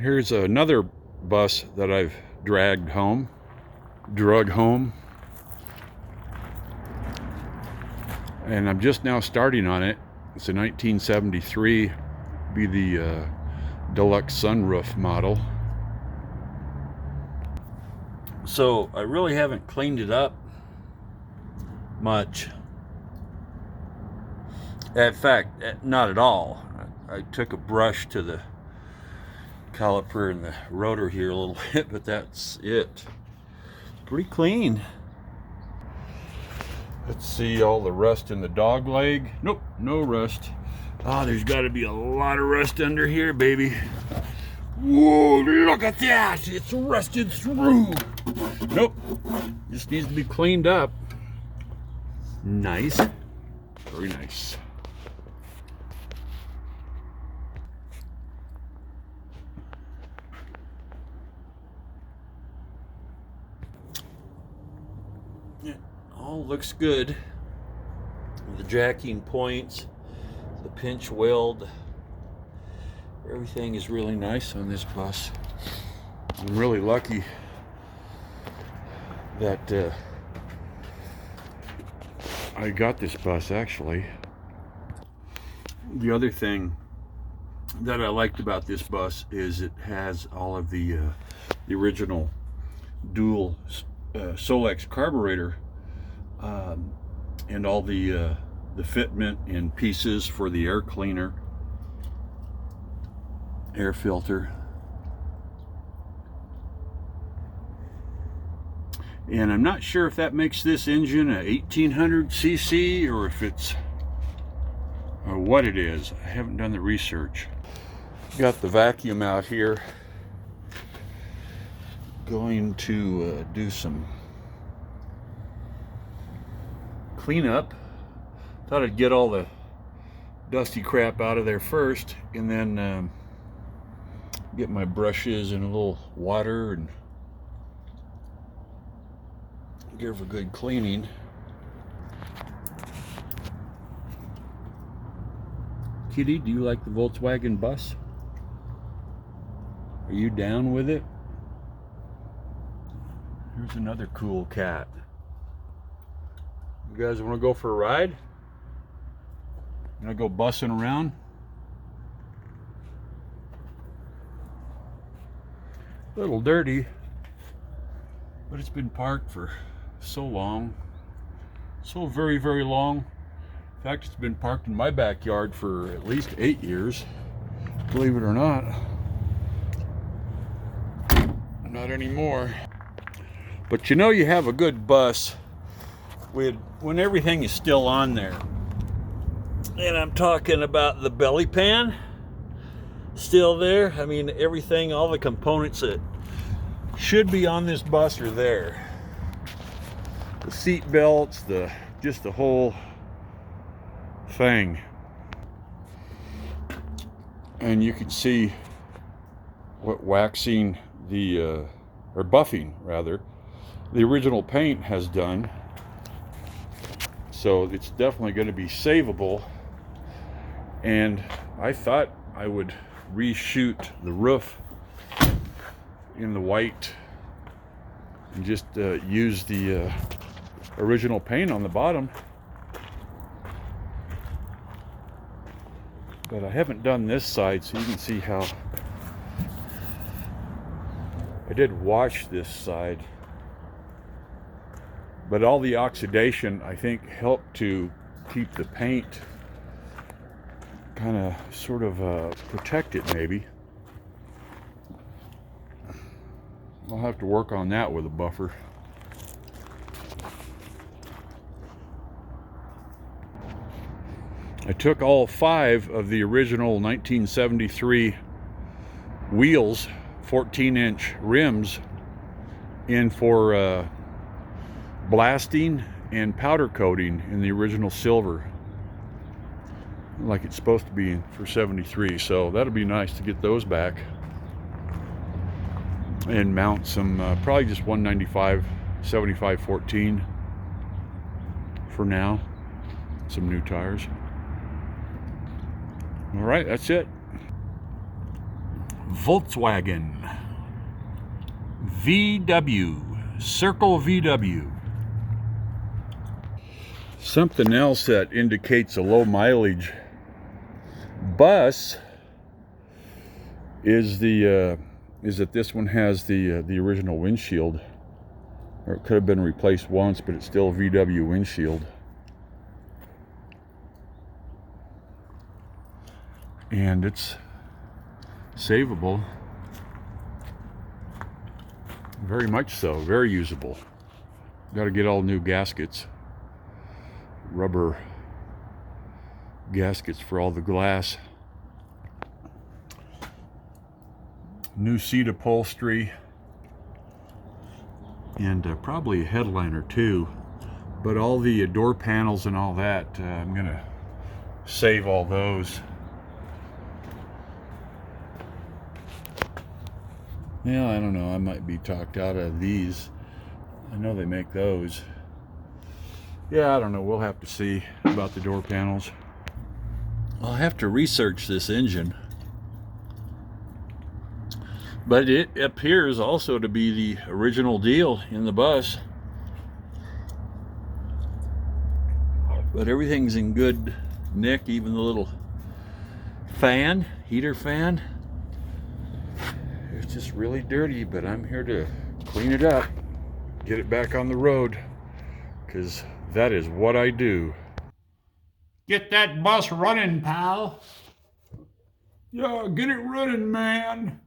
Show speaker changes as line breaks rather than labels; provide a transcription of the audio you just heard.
Here's another bus that I've drug home. And I'm just now starting on it. It's a 1973, be the deluxe sunroof model. So I really haven't cleaned it up much. In fact, not at all. I took a brush to the caliper and the rotor here a little bit, but that's it. Pretty clean. Let's see all the rust in the dog leg. Nope, no rust. Ah, there's got to be a lot of rust under here, baby. Whoa, look at that. It's rusted through. Nope, just needs to be cleaned up. Nice, very nice. It all looks good. The jacking points, the pinch weld, everything is really nice on this bus. I'm really lucky that I got this bus, actually. The other thing that I liked about this bus is it has all of the original dual Solex carburetor and all the fitment and pieces for the air cleaner, air filter. And I'm not sure if that makes this engine a 1800 cc or if it's what it is. I haven't done the research. Got the vacuum out here. Going to do some cleanup. Thought I'd get all the dusty crap out of there first, and then get my brushes and a little water and give a good cleaning. Kitty, do you like the Volkswagen bus? Are you down with it? Here's another cool cat. You guys want to go for a ride? Gonna go bussing around? A little dirty, but it's been parked for so long, so very, very long. In fact, it's been parked in my backyard for at least 8 years, believe it or not. Not anymore. But you know, you have a good bus when everything is still on there. And I'm talking about the belly pan still there. I mean, everything, all the components that should be on this bus are there. The seat belts, just the whole thing. And you can see what waxing or buffing rather, the original paint has done. So it's definitely going to be savable. And I thought I would reshoot the roof in the white and just use the original paint on the bottom. But I haven't done this side, so you can see how I did wash this side. But all the oxidation, I think, helped to keep the paint kind of sort of protect it, maybe. I'll have to work on that with a buffer. I took all 5 of the original 1973 wheels, 14-inch rims, in for blasting and powder coating in the original silver, like it's supposed to be for 73. So that'll be nice to get those back and mount some probably just 195 75 14 for now, some new tires. All right, that's it. Volkswagen VW, Circle VW. Something else that indicates a low mileage bus is that this one has the original windshield, or it could have been replaced once, but it's still a VW windshield. And it's savable, very much so, very usable. Got to get all new gaskets, rubber gaskets for all the glass. New seat upholstery, and probably a headliner too, but all the door panels and all that, I'm gonna save all those. Yeah, I don't know, I might be talked out of these. I know they make those. Yeah, I don't know, we'll have to see about the door panels. I'll have to research this engine, but it appears also to be the original deal in the bus. But everything's in good nick, even the little fan, heater fan. It's just really dirty, but I'm here to clean it up, get it back on the road, because that is what I do.
Get that bus running, pal.
Yeah, get it running, man.